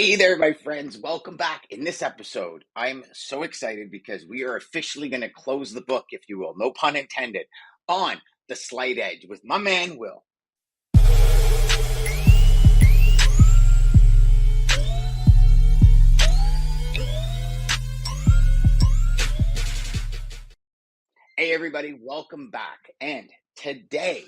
Hey there, my friends. Welcome back. In this episode, I'm so excited because we are officially going to close the book, if you will, no pun intended, on The Slight Edge with my man, Will. Hey, everybody. Welcome back. And today,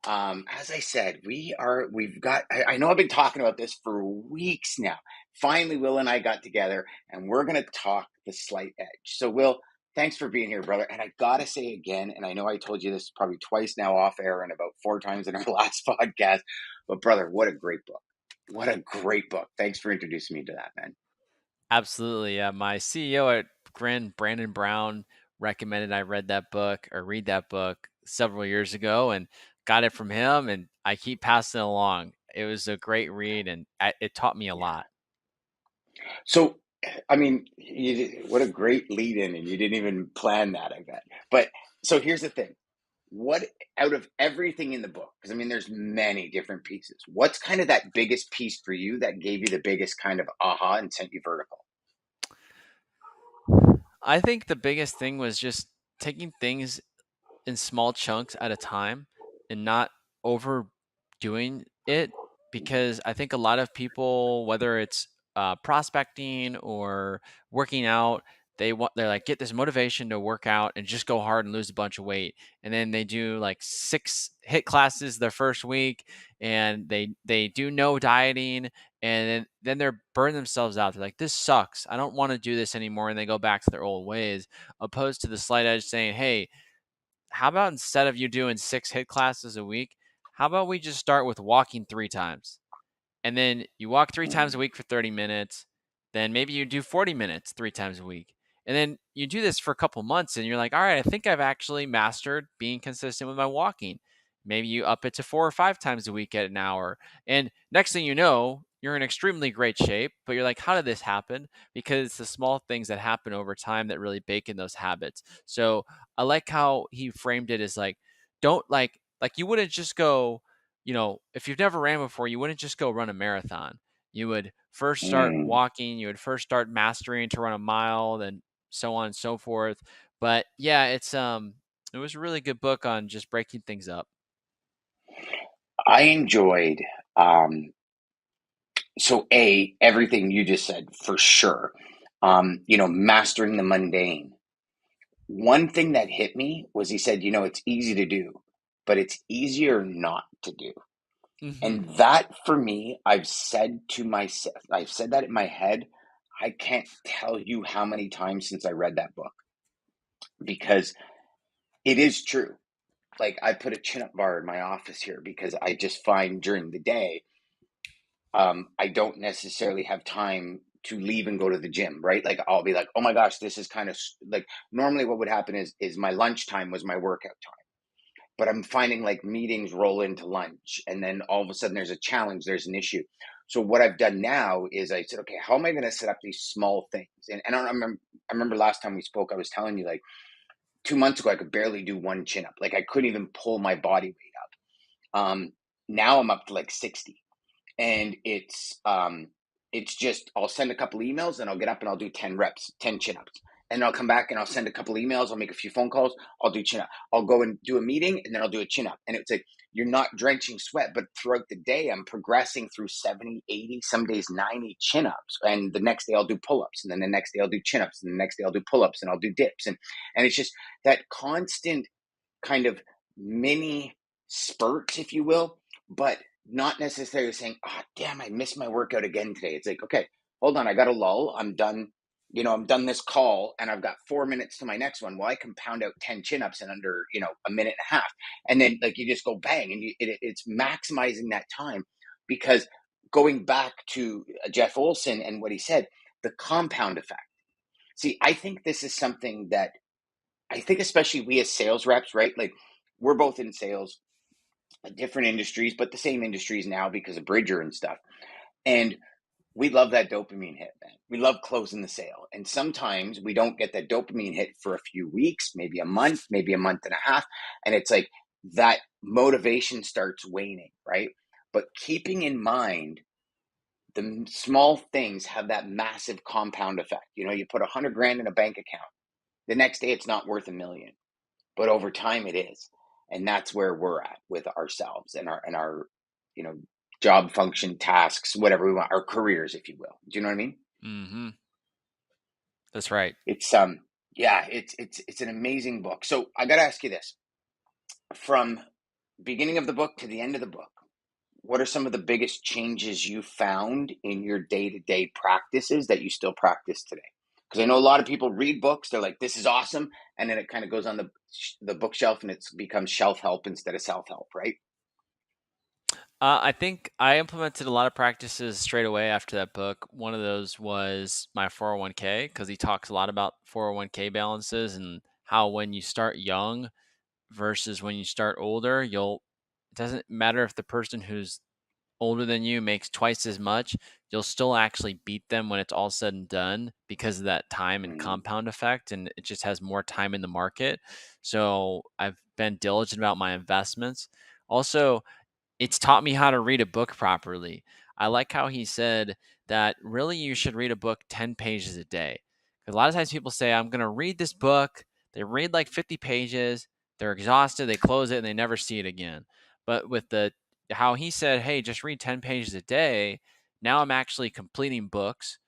as I said, I know I've been talking about this for weeks now. Finally, Will and I got together and we're going to talk The Slight Edge. So, Will, thanks for being here, brother. And I got to say again, and I know I told you this probably twice now off air and about 4 times in our last podcast, but brother, what a great book. What a great book. Thanks for introducing me to that, man. Absolutely. Yeah. My CEO at Grin, Brandon Brown, recommended I read that book several years ago and got it from him. And I keep passing it along. It was a great read and it taught me a Yeah. lot. So, I mean, what a great lead in, and you didn't even plan that, I bet. But so here's the thing. What out of everything in the book, because I mean, there's many different pieces. What's kind of that biggest piece for you that gave you the biggest kind of aha and sent you vertical? I think the biggest thing was just taking things in small chunks at a time and not overdoing it, because I think a lot of people, whether it's prospecting or working out, they're like get this motivation to work out and just go hard and lose a bunch of weight, and then they do like 6 hit classes their first week, and they do no dieting, and then they're burning themselves out. They're like, this sucks, I don't want to do this anymore, and they go back to their old ways, opposed to the Slight Edge saying, hey, how about instead of you doing 6 hit classes a week, how about we just start with walking 3 times? And then you walk 3 times a week for 30 minutes. Then maybe you do 40 minutes 3 times a week. And then you do this for a couple months and you're like, all right, I think I've actually mastered being consistent with my walking. Maybe you up it to 4 or 5 times a week at an hour. And next thing you know, you're in extremely great shape, but you're like, how did this happen? Because it's the small things that happen over time that really bake in those habits. So I like how he framed it as like, don't like you wouldn't just go, if you've never ran before, you wouldn't just go run a marathon. You would first start Mm. walking, you would first start mastering to run a mile, then so on and so forth. But yeah, it was a really good book on just breaking things up. I enjoyed everything you just said for sure. Mastering the mundane. One thing that hit me was he said, it's easy to do, but it's easier not to do. Hmm. And that for me, I've said to myself, I've said that in my head. I can't tell you how many times since I read that book because it is true. Like I put a chin up bar in my office here because I just find during the day, I don't necessarily have time to leave and go to the gym, right? Like I'll be like, oh my gosh, this is kind of like normally what would happen is my lunchtime was my workout time. But I'm finding like meetings roll into lunch and then all of a sudden there's a challenge, there's an issue. So what I've done now is I said, okay, how am I going to set up these small things? And I remember last time we spoke, I was telling you like 2 months ago, I could barely do one chin up. Like I couldn't even pull my body weight up. Now I'm up to like 60 and it's just I'll send a couple emails and I'll get up and I'll do 10 reps, 10 chin-ups. And I'll come back and I'll send a couple emails, I'll make a few phone calls, I'll do chin up. I'll go and do a meeting and then I'll do a chin up. And it's like you're not drenching sweat, but throughout the day I'm progressing through 70, 80, some days 90 chin-ups. And the next day I'll do pull-ups, and then the next day I'll do chin-ups, and the next day I'll do pull-ups and I'll do dips. And it's just that constant kind of mini spurts, if you will, but not necessarily saying, oh, damn, I missed my workout again today. It's like, okay, hold on, I got a lull. I'm done. I'm done this call and I've got 4 minutes to my next one. Well, I can pound out 10 chin ups in under, a minute and a half. And then like you just go bang and it's maximizing that time because going back to Jeff Olsen and what he said, the compound effect. See, I think this is something that I think especially we as sales reps, right? Like we're both in sales, different industries, but the same industries now because of Bridger and stuff. And we love that dopamine hit, man. We love closing the sale. And sometimes we don't get that dopamine hit for a few weeks, maybe a month, maybe a month and a half. And it's like that motivation starts waning, right? But keeping in mind the small things have that massive compound effect. You put 100 grand in a bank account. The next day, it's not worth a million, but over time, it is, and that's where we're at with ourselves and our, you know, job function, tasks, whatever we want, our careers, if you will. Do you know what I mean? Mm-hmm. That's right. It's yeah, it's an amazing book. So I got to ask you this: from beginning of the book to the end of the book, what are some of the biggest changes you found in your day-to-day practices that you still practice today? Because I know a lot of people read books, they're like, this is awesome, and then it kind of goes on the bookshelf and it becomes shelf help instead of self-help, right? I think I implemented a lot of practices straight away after that book. One of those was my 401k because he talks a lot about 401k balances and how when you start young versus when you start older, it doesn't matter if the person who's older than you makes twice as much, you'll still actually beat them when it's all said and done because of that time and Mm, compound effect. And it just has more time in the market. So I've been diligent about my investments. Also, it's taught me how to read a book properly. I like how he said that really you should read a book 10 pages a day. 'Cause a lot of times people say, I'm going to read this book. They read like 50 pages, they're exhausted, they close it, and they never see it again. But with how he said, hey, just read 10 pages a day, now I'm actually completing books,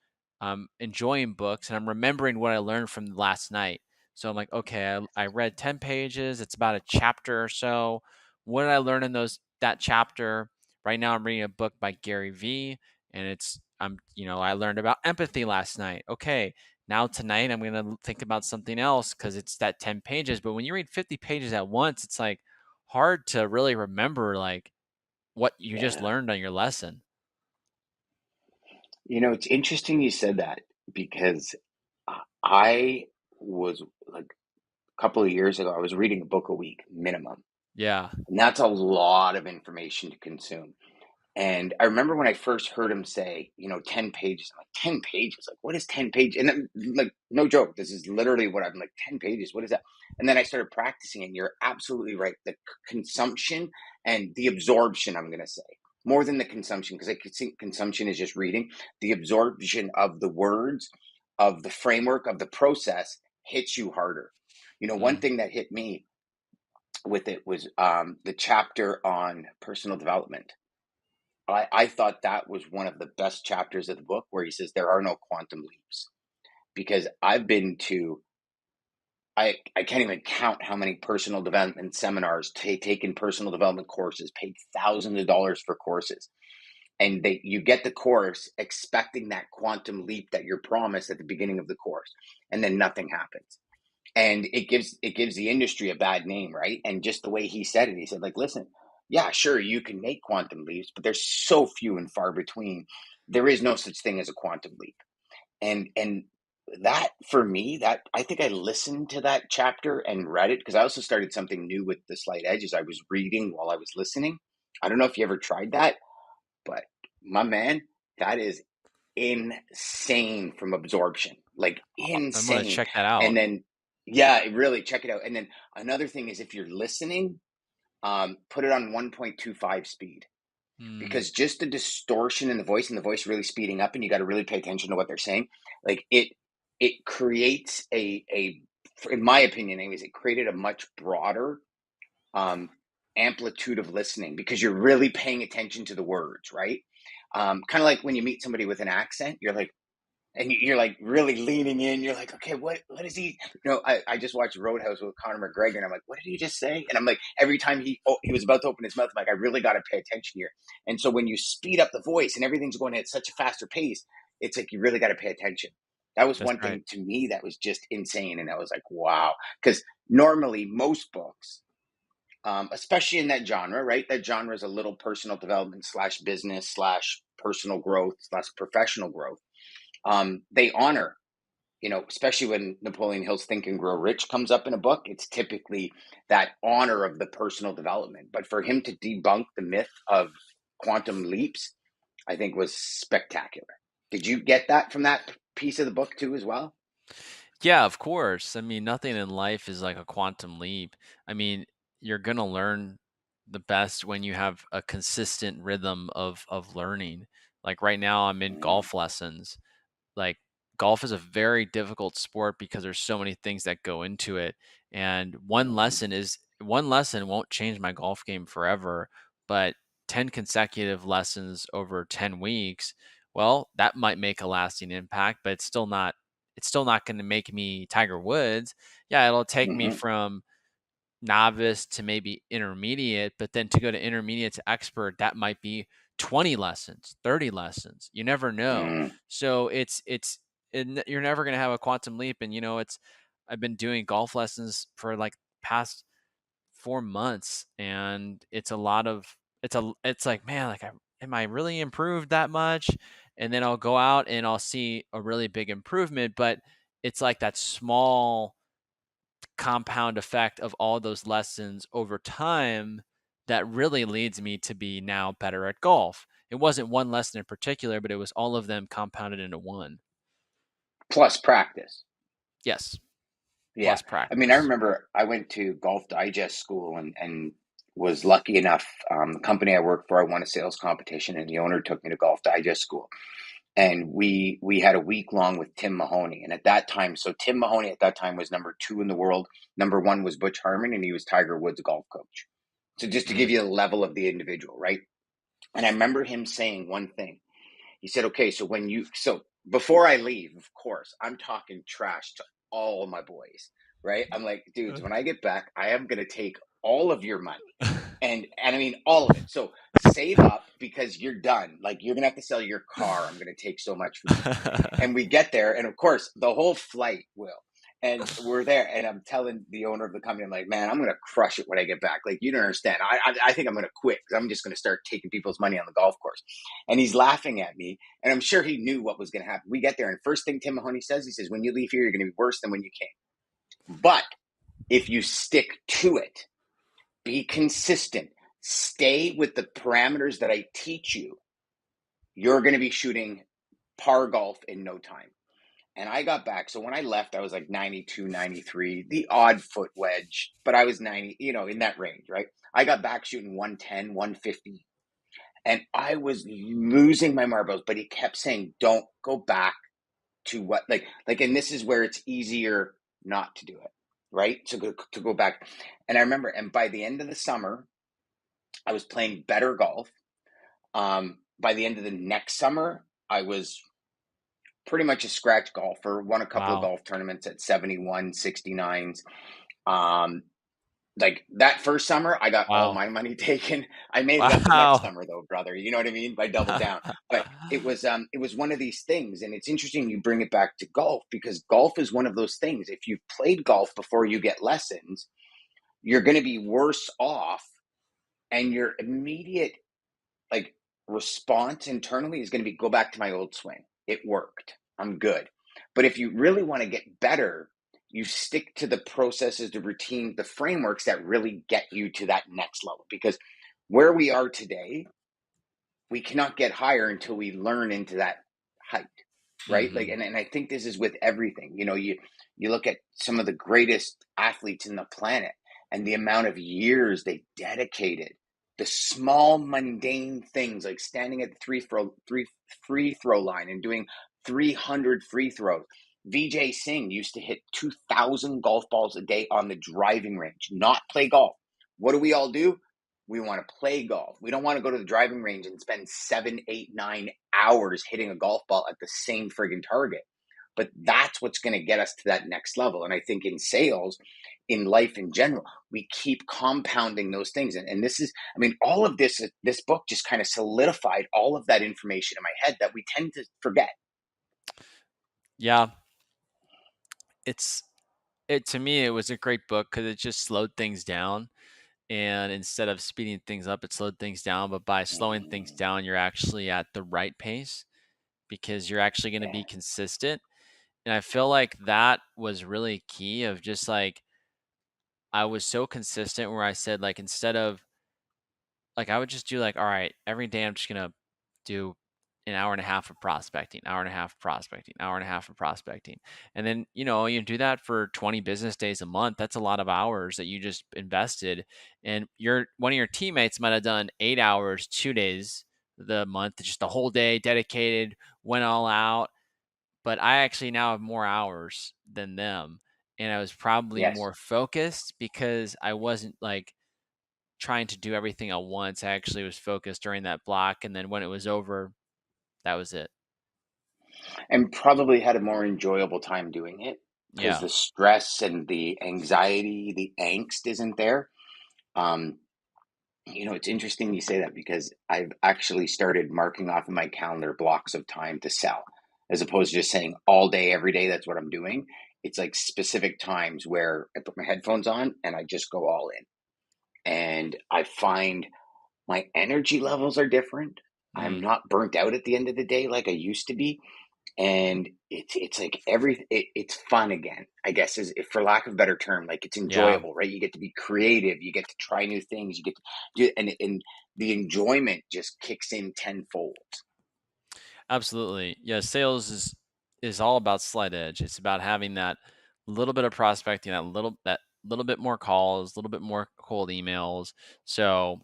I'm enjoying books, and I'm remembering what I learned from last night. So I'm like, okay, I read 10 pages, it's about a chapter or so. What did I learn in that chapter? Right now I'm reading a book by Gary Vee, and I learned about empathy last night. Okay, now tonight I'm going to think about something else cuz it's that 10 pages, but when you read 50 pages at once, it's like hard to really remember like what you just yeah. learned on your lesson. It's interesting you said that because I was like a couple of years ago, I was reading a book a week minimum. Yeah. And that's a lot of information to consume. And I remember when I first heard him say, 10 pages. I'm like, 10 pages? Like, what is 10 pages? And then, like, no joke, this is literally what I'm like, 10 pages? What is that? And then I started practicing, and you're absolutely right. The consumption and the absorption, I'm going to say, more than the consumption, because I could think consumption is just reading. The absorption of the words, of the framework, of the process hits you harder. One Mm, thing that hit me with it was the chapter on personal development. I thought that was one of the best chapters of the book where he says there are no quantum leaps because I've been to I can't even count how many personal development seminars, taken personal development courses, paid thousands of dollars for courses, and you get the course expecting that quantum leap that you're promised at the beginning of the course, and then nothing happens, and it gives the industry a bad name, right? And just the way he said it, he said, like, listen, yeah, sure, you can make quantum leaps, but there's so few and far between. There is no such thing as a quantum leap. And that, for me, that I think I listened to that chapter and read it because I also started something new with the Slight Edges. I was reading while I was listening. I don't know if you ever tried that, but my man, that is insane from absorption, like I'm going to insane. check that And out. then, yeah, really check it out. And then another thing is if you're listening, put it on 1.25 speed Mm, because just the distortion in the voice and the voice really speeding up, and you got to really pay attention to what they're saying. Like it creates in my opinion, anyways, it created a much broader um, amplitude of listening because you're really paying attention to the words, right? Kind of like when you meet somebody with an accent, you're like, and you're like really leaning in. You're like, okay, what is he? I just watched Roadhouse with Conor McGregor, and I'm like, what did he just say? And I'm like, every time he was about to open his mouth, I'm like, I really got to pay attention here. And so when you speed up the voice and everything's going at such a faster pace, it's like you really got to pay attention. That was that's one right. thing to me that was just insane, and I was like, wow, because normally most books, especially in that genre, right? That genre is a little personal development slash business slash personal growth slash professional growth. They honor, especially when Napoleon Hill's Think and Grow Rich comes up in a book, it's typically that honor of the personal development. But for him to debunk the myth of quantum leaps, I think was spectacular. Did you get that from that piece of the book too, as well? Yeah, of course. I mean, nothing in life is like a quantum leap. I mean, you're going to learn the best when you have a consistent rhythm of learning. Like right now I'm in Mm, golf lessons. Like golf is a very difficult sport because there's so many things that go into it. And mm, one lesson won't change my golf game forever, but 10 consecutive lessons over 10 weeks, well, that might make a lasting impact, but it's still not going to make me Tiger Woods. Yeah, it'll take me mhm, from novice to maybe intermediate, but then to go to intermediate to expert, that might be 20 lessons, 30 lessons. You never know. mm. So you're never going to have a quantum leap. And, I've been doing golf lessons for like past 4 months, and it's like, man, like, am I really improved that much? And then I'll go out and I'll see a really big improvement, but it's like that small compound effect of all those lessons over time that really leads me to be now better at golf. It wasn't one lesson in particular, but it was all of them compounded into one. Plus practice. Yes, Yeah. plus I mean, I practice. remember I went to Golf Digest school and was lucky enough. The company I worked for, I won a sales competition, and the owner took me to Golf Digest school. And we had a week long with Tim Mahoney. And at that time, so Tim Mahoney at that time was number 2 in the world. Number 1 was Butch Harmon, and he was Tiger Woods' golf coach. So just to give Mm. you the level of the individual, right? And I remember him saying one thing. He said, okay, so before I leave, of course, I'm talking trash to all my boys, right? I'm like, dudes, when I get back, I am going to take all of your money. And I mean, all of it. So save up because you're done. Like, you're going to have to sell your car. I'm going to take so much from you. And we get there, and of course, the whole flight will. And we're there, and I'm telling the owner of the company, I'm like, man, I'm going to crush it when I get back. Like, you don't understand. I think I'm going to quit because I'm just going to start taking people's money on the golf course. And he's laughing at me, and I'm sure he knew what was going to happen. We get there, and first thing Tim Mahoney says, he says, when you leave here, you're going to be worse than when you came. But if you stick to it, be consistent, stay with the parameters that I teach you, you're going to be shooting par golf in no time. And I got back. So when I left, I was like 92, 93, the odd foot wedge, but I was 90, in that range, right? I got back shooting 110, 150. And I was losing my marbles, but he kept saying, don't go back to what, and this is where it's easier not to do it, right? To go back. And I remember, and by the end of the summer, I was playing better golf. By the end of the next summer, I was pretty much a scratch golfer, won a couple of Wow. golf tournaments at 71, 69s. Um, like that first summer, I got all Wow. my money taken. I made it up the next Wow. summer though, brother. You know what I mean? I doubled down. But it was one of these things, and it's interesting you bring it back to golf because golf is one of those things. If you've played golf before you get lessons, you're going to be worse off, and your immediate like response internally is going to be go back to my old swing. It worked. I'm good. But if you really want to get better, you stick to the processes, the routine, the frameworks that really get you to that next level. Because where we are today, we cannot get higher until we learn into that height, right? Like, Mhm. and I think this is with everything. You look at some of the greatest athletes in the planet and the amount of years they dedicated, the small mundane things like standing at the three free throw line and doing 300 free throws. Vijay Singh used to hit 2,000 golf balls a day on the driving range, not play golf. What do we all do? We want to play golf. We don't want to go to the driving range and spend 7, 8, 9 hours hitting a golf ball at the same friggin' target. But that's what's going to get us to that next level. And I think in sales, in life in general, we keep compounding those things. And this is, I mean, all of this book just kind of solidified all of that information in my head that we tend to forget. Yeah, it's it to me, it was a great book because it just slowed things down, and instead of speeding things up, it slowed things down, but by slowing things Mm, down, you're actually at the right pace because you're actually gonna yeah. be consistent, and I feel like that was really key of just, like, I was so consistent where I said, like, instead of like, I would just do, like, "Alright, every day I'm just gonna do an hour and a half of prospecting, hour and a half of prospecting, hour and a half of prospecting." And then, you do that for 20 business days a month. That's a lot of hours that you just invested. And one of your teammates might have done 8 hours, 2 days, the month, just the whole day dedicated, went all out. But I actually now have more hours than them, and I was probably Yes. more focused because I wasn't like trying to do everything at once. I actually was focused during that block, and then when it was over, that was it. And probably had a more enjoyable time doing it because Yeah. the stress and the anxiety, the angst isn't there. Um, it's interesting you say that because I've actually started marking off in my calendar blocks of time to sell, as opposed to just saying all day, every day, that's what I'm doing. It's like specific times where I put my headphones on and I just go all in. And I find my energy levels are different. I'm Mm, not burnt out at the end of the day like I used to be. And it's like it's fun again, I guess, is for lack of a better term. Like it's yeah. enjoyable, right? You get to be creative, you get to try new things, you get to do, and the enjoyment just kicks in tenfold. Absolutely. Yeah, sales is all about slight edge. It's about having that little bit of prospecting, that little bit more calls, a little bit more cold emails. So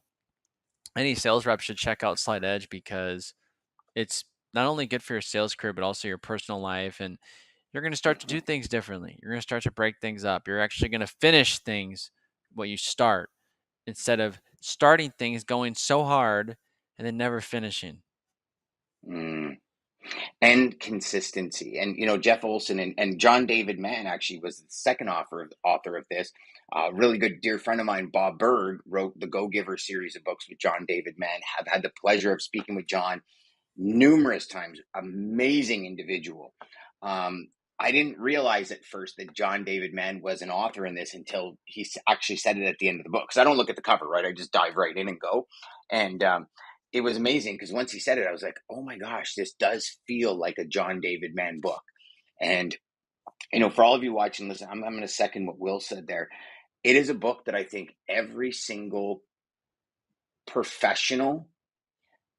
any sales rep should check out Slight Edge because it's not only good for your sales career, but also your personal life. And you're going to start to do Mhm. things differently. You're going to start to break things up. You're actually going to finish things what you start instead of starting things going so hard and then never finishing. Mm. And consistency. And Jeff Olsen and John David Mann actually was the second author of this. Really good dear friend of mine, Bob Berg, wrote the Go Giver series of books with John David Mann. Have had the pleasure of speaking with John numerous times. Amazing individual. Um, I didn't realize at first that John David Mann was an author in this until he actually said it at the end of the book. Because I don't look at the cover, right? I just dive right in and go. And it was amazing because once he said it, I was like, oh my gosh, this does feel like a John David Mann book. And, for all of you watching, listen, I'm going to second what Will said there. It is a book that I think every single professional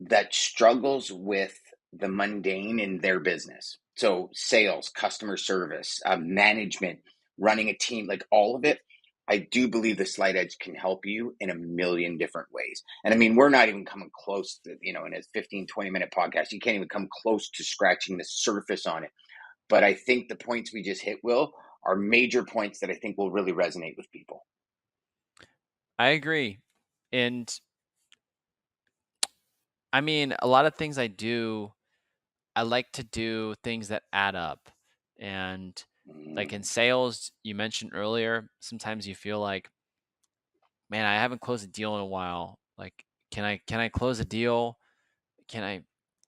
that struggles with the mundane in their business. So, sales, customer service, management, running a team, like all of it. I do believe the Slight Edge can help you in a million different ways. And I mean, we're not even coming close to, in a 15, 20-minute podcast, you can't even come close to scratching the surface on it. But I think the points we just hit, Will, are major points that I think will really resonate with people. I agree. And I mean, a lot of things I do, I like to do things that add up. And like in Mm, sales, you mentioned earlier, sometimes you feel like, man, I haven't closed a deal in a while. Like, can I close a deal? Can I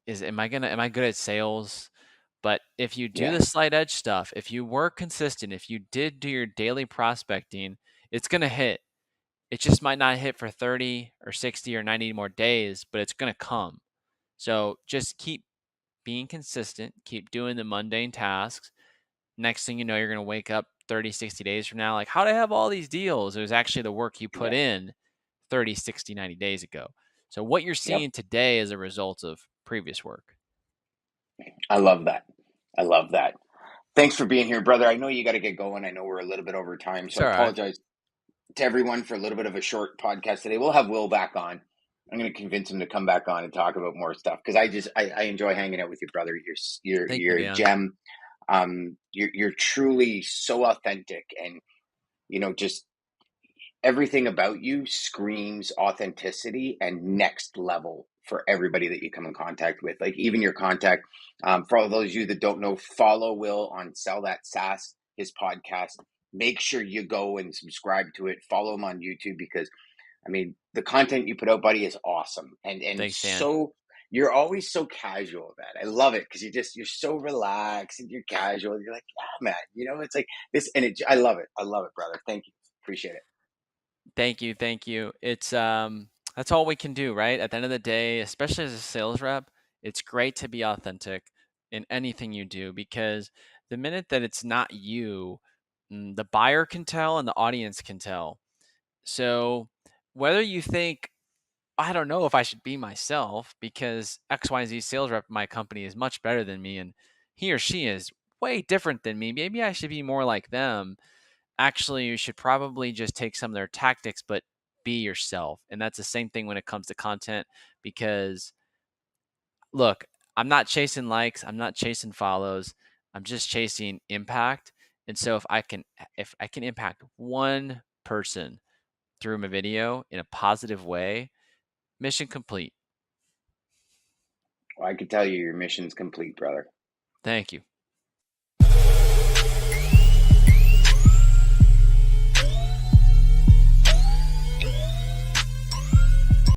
is am I good at sales? But if you do yeah, the slight edge stuff, if you were consistent, if you did do your daily prospecting, it's gonna hit. It just might not hit for 30 or 60 or 90 more days, but it's gonna come. So just keep being consistent, keep doing the mundane tasks. Next thing you know, you're going to wake up 30, 60 days from now, like, how do I have all these deals? It was actually the work you put yeah, in 30, 60, 90 days ago. So what you're yep. seeing today is a result of previous work. I love that. I love that. Thanks for being here, brother. I know you got to get going. I know we're a little bit over time, It's so I all right. apologize to everyone for a little bit of a short podcast today. We'll have Will back on. I'm going to convince him to come back on and talk about more stuff because I enjoy hanging out with you, brother. Thank you, You're a Dan. gem. You're truly so authentic, and just everything about you screams authenticity and next level for everybody that you come in contact with. Like even your contact, for all those of you that don't know, follow Will on Sell That SaaS, his podcast. Make sure you go and subscribe to it. Follow him on YouTube because I mean the content you put out, buddy, is awesome. And Thanks, Dan. so you're always so casual about it. I love it because you're so relaxed and you're casual. You're like, yeah, man, it's like this, and I love it. I love it, brother. Thank you. Appreciate it. Thank you. Thank you. It's that's all we can do, right? At the end of the day, especially as a sales rep, it's great to be authentic in anything you do because the minute that it's not you, the buyer can tell and the audience can tell. So whether you think, I don't know if I should be myself because XYZ sales rep in my company is much better than me and he or she is way different than me. Maybe I should be more like them. Actually, you should probably just take some of their tactics, but be yourself. And that's the same thing when it comes to content because look, I'm not chasing likes, I'm not chasing follows. I'm just chasing impact. And so if I can impact one person through my video in a positive way, mission complete. Well, I can tell you your mission's complete, brother. Thank you.